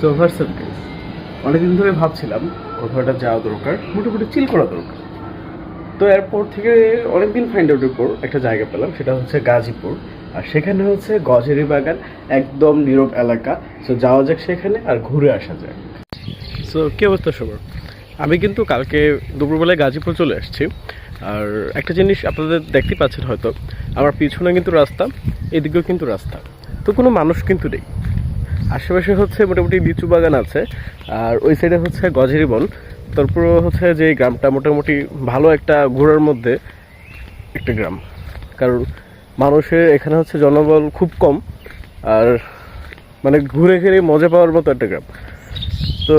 So ভার্সেল guys, অনেকদিন ধরে ভাবছিলাম কোথাও একটা যাওয়া দরকার, মোটামুটি চিল করা দরকার। তো এরপর থেকে অনেকদিন ফাইন্ড আউটের পর একটা জায়গা পেলাম, সেটা হচ্ছে গাজীপুর। আর সেখানে হচ্ছে গজেরি বাগান, একদম নীরব এলাকা। সো যাওয়া যাক সেখানে আর ঘুরে আসা যাক। সো কী অবস্থা সবার? আমি কিন্তু কালকে দুপুরবেলায় গাজীপুর চলে আসছি। আর একটা জিনিস আপনাদের দেখতে পাচ্ছেন হয়তো, আমার পিছনে কিন্তু রাস্তা, এদিকেও কিন্তু রাস্তা, তো কোনো মানুষ কিন্তু নেই। আশেপাশে হচ্ছে মোটামুটি লিচু বাগান আছে, আর ওই সাইডে হচ্ছে গজেরি বন। তারপর হচ্ছে যে গ্রামটা মোটামুটি ভালো একটা ঘোরার মধ্যে একটা গ্রাম, কারণ মানুষের এখানে হচ্ছে জনবল খুব কম, আর মানে ঘুরে ঘিরে মজা পাওয়ার মতো একটা গ্রাম। তো